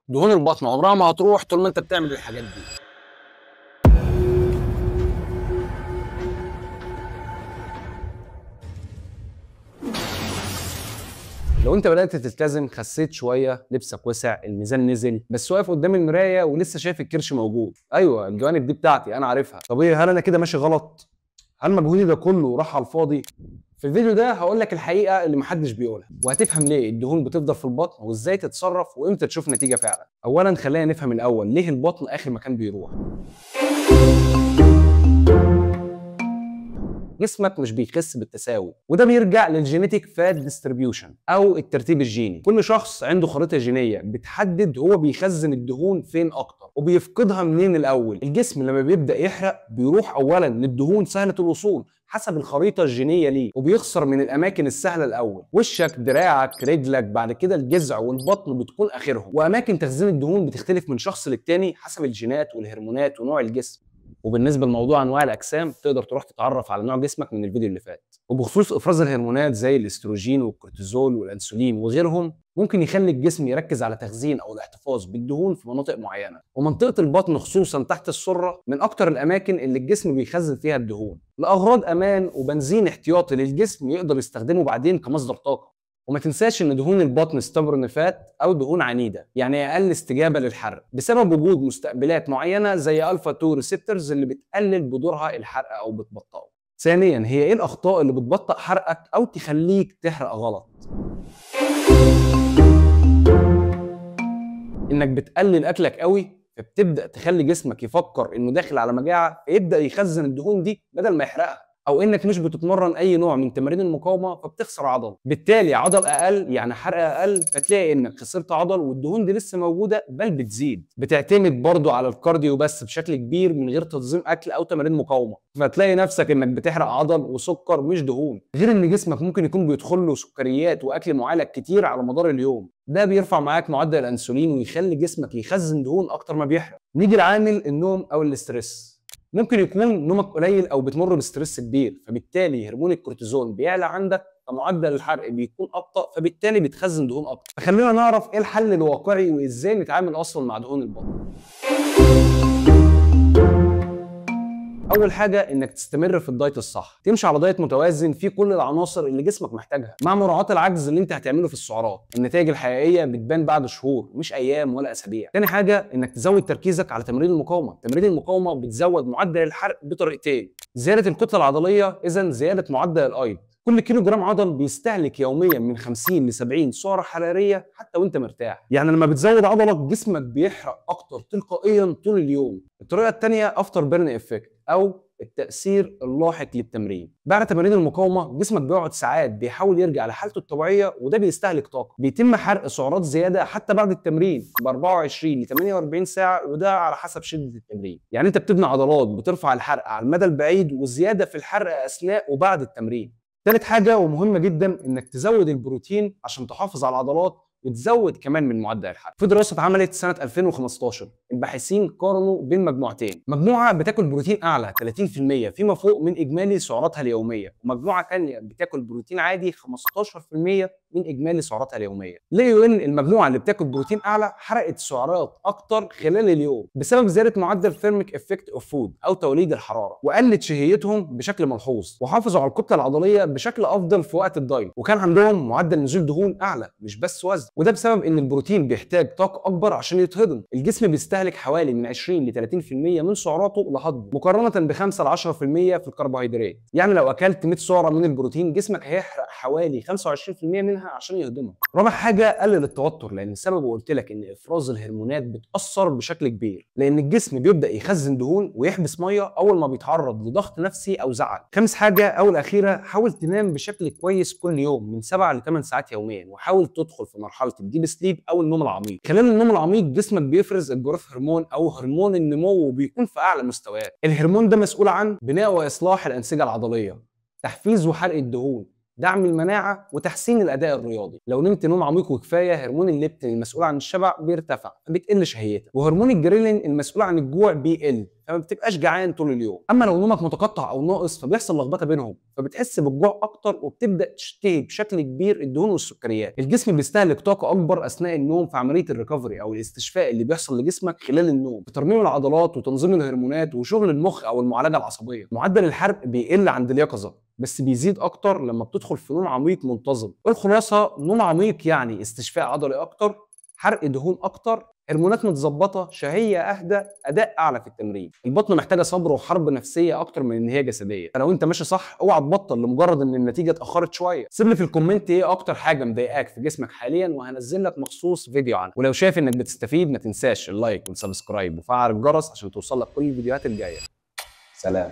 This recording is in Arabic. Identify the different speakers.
Speaker 1: دهون البطن عمرها ما هتروح طول ما انت بتعمل الحاجات دي. لو انت بدأت تلتزم، خسيت شوية، لبسك وسع، الميزان نزل، بس واقف قدام المراية ولسه شايف الكرش موجود، ايوه الجوانب دي بتاعتي انا عارفها. طب ايه، هل انا كده ماشي غلط؟ هل مجهودي ده كله راح على الفاضي؟ في الفيديو ده هقول لك الحقيقة اللي محدش بيقولها، وهتفهم ليه الدهون بتفضل في البطن وازاي تتصرف وامتى تشوف نتيجة فعلا. اولا خلينا نفهم الاول ليه البطن اخر مكان بيروح. جسمك مش بيخس بالتساوي، وده بيرجع للجينيتيك فات ديستريبيوشن او الترتيب الجيني. كل شخص عنده خريطه جينيه بتحدد هو بيخزن الدهون فين اكتر وبيفقدها منين الاول. الجسم لما بيبدا يحرق بيروح اولا للدهون سهله الوصول حسب الخريطه الجينيه ليه، وبيخسر من الاماكن السهله الاول، وشك، دراعك، رجلك، بعد كده الجذع والبطن بتكون اخرهم. واماكن تخزين الدهون بتختلف من شخص للتاني حسب الجينات والهرمونات ونوع الجسم. وبالنسبه لموضوع انواع الاجسام تقدر تروح تتعرف على نوع جسمك من الفيديو اللي فات. وبخصوص افراز الهرمونات زي الاستروجين والكورتيزول والانسولين وغيرهم، ممكن يخلي الجسم يركز على تخزين او الاحتفاظ بالدهون في مناطق معينه. ومنطقه البطن خصوصا تحت السره من اكتر الاماكن اللي الجسم بيخزن فيها الدهون لاغراض امان وبنزين احتياطي للجسم يقدر يستخدمه بعدين كمصدر طاقه. وما تنساش ان دهون البطن stubborn فات او دهون عنيده، يعني اقل استجابه للحرق بسبب وجود مستقبلات معينه زي الفا 2 ريسبتورز اللي بتقلل بدورها الحرق او بتبطئه. ثانيا، هي ايه الاخطاء اللي بتبطئ حرقك او تخليك تحرق غلط؟ انك بتقلل اكلك قوي، فبتبدا تخلي جسمك يفكر انه داخل على مجاعه فيبدا يخزن الدهون دي بدل ما يحرقها. او انك مش بتتمرن اي نوع من تمارين المقاومه فبتخسر عضل، بالتالي عضل اقل يعني حرق اقل، فتلاقي انك خسرت عضل والدهون دي لسه موجوده بل بتزيد. بتعتمد برضو على الكارديو بس بشكل كبير من غير تنظيم اكل او تمارين مقاومه، فتلاقي نفسك انك بتحرق عضل وسكر مش دهون. غير ان جسمك ممكن يكون بيدخل له سكريات واكل معالج كتير على مدار اليوم، ده بيرفع معاك معدل الانسولين ويخلي جسمك يخزن دهون اكتر ما بيحرق. نيجي لعامل النوم او الاسترس. ممكن يكون نومك قليل او بتمر بستريس كبير، فبالتالي هرمون الكورتيزون بيعلى عندك، فمعدل الحرق بيكون ابطا، فبالتالي بتخزن دهون اكتر. فخلينا نعرف ايه الحل الواقعي وازاي نتعامل اصلا مع دهون البطن. اول حاجه انك تستمر في الدايت الصح، تمشي على دايت متوازن فيه كل العناصر اللي جسمك محتاجها مع مراعاه العجز اللي انت هتعمله في السعرات. النتائج الحقيقيه بتبان بعد شهور مش ايام ولا اسابيع. تاني حاجه انك تزود تركيزك على تمارين المقاومه. تمارين المقاومه بتزود معدل الحرق بطريقتين: زياده الكتله العضليه، اذا زياده معدل الايض. كل كيلو جرام عضل بيستهلك يوميا من 50 ل 70 سعره حراريه حتى وانت مرتاح. يعني لما بتزود عضلك جسمك بيحرق اكتر تلقائيا طول اليوم. الطريقه الثانيه افتر بيرن افكت او التأثير اللاحق للتمرين. بعد تمارين المقاومة جسمك بيقعد ساعات بيحاول يرجع لحالته الطبيعية، وده بيستهلك طاقة. بيتم حرق سعرات زيادة حتى بعد التمرين ب 24 ل 48 ساعة، وده على حسب شدة التمرين. يعني انت بتبني عضلات بترفع الحرق على المدى البعيد وزيادة في الحرق أثناء وبعد التمرين. ثالث حاجة ومهمة جدا انك تزود البروتين عشان تحافظ على العضلات وتزود كمان من معدل الحرق. في دراسه اتعملت سنه 2015 الباحثين قارنوا بين مجموعتين: مجموعه بتاكل بروتين اعلى 30% فيما فوق من اجمالي سعراتها اليوميه، ومجموعه ثانيه بتاكل بروتين عادي 15% من اجمالي سعراتها اليوميه. لقوا ان المجموعه اللي بتاكل بروتين اعلى حرقت سعرات اكتر خلال اليوم بسبب زياده معدل ثيرميك افكت اوف فود او توليد الحراره، وقلت شهيتهم بشكل ملحوظ، وحافظوا على الكتله العضليه بشكل افضل في وقت الدايت، وكان عندهم معدل نزول دهون اعلى مش بس وزن. وده بسبب ان البروتين بيحتاج طاقه اكبر عشان يتهضم. الجسم بيستهلك حوالي من 20 ل 30% من سعراته لهضمه، مقارنه ب 5 ل 10% في الكربوهيدرات. يعني لو اكلت 100 سعره من البروتين جسمك هيحرق حوالي 25% منها عشان يهضمها. رابع حاجه قلل التوتر، لان السبب قلت لك ان افراز الهرمونات بتاثر بشكل كبير، لان الجسم بيبدا يخزن دهون ويحبس ميه اول ما بيتعرض لضغط نفسي او زعل. خامس حاجه او الاخيره، حاول تنام بشكل كويس كل يوم من 7 ل 8 ساعات يوميا، وحاول تدخل في مرحله الديب سليب او النوم العميق. خلال النوم العميق جسمك بيفرز الجروث هرمون او هرمون النمو، وبيكون في اعلى مستويات. الهرمون ده مسؤول عن بناء واصلاح الانسجه العضليه، تحفيز وحرق الدهون، دعم المناعه، وتحسين الاداء الرياضي. لو نمت نوم عميق وكفايه هرمون الليبتين المسؤول عن الشبع بيرتفع فبتقل شهيتك، وهرمون الجريلين المسؤول عن الجوع بيقل فما بتبقاش جعان طول اليوم. اما لو نومك متقطع او ناقص فبيحصل لخبطه بينهم، فبتحس بالجوع اكتر وبتبدا تشتهي بشكل كبير الدهون والسكريات. الجسم بيستهلك طاقه اكبر اثناء النوم في عمليه الريكفري او الاستشفاء اللي بيحصل لجسمك خلال النوم، بترميم العضلات وتنظيم الهرمونات وشغل المخ او المعالجه العصبيه. معدل الحرق بيقل عند اليقظه بس بيزيد اكتر لما بتدخل في نوم عميق منتظم. الخلاصه نوم عميق يعني استشفاء عضلي اكتر، حرق دهون اكتر، هرمونات متظبطه، شهيه اهدى، اداء اعلى في التمرين. البطن محتاجه صبر وحرب نفسيه اكتر من ان هي جسديه. فلو انت ماشي صح اوعى تبطل لمجرد ان النتيجه اتاخرت شويه. سيب لي في الكومنت ايه اكتر حاجه مضايقاك في جسمك حاليا وهنزل لك مخصوص فيديو عنها. ولو شايف انك بتستفيد ما تنساش اللايك والسبسكرايب وفعل الجرس عشان توصل لك كل الفيديوهات الجايه. سلام.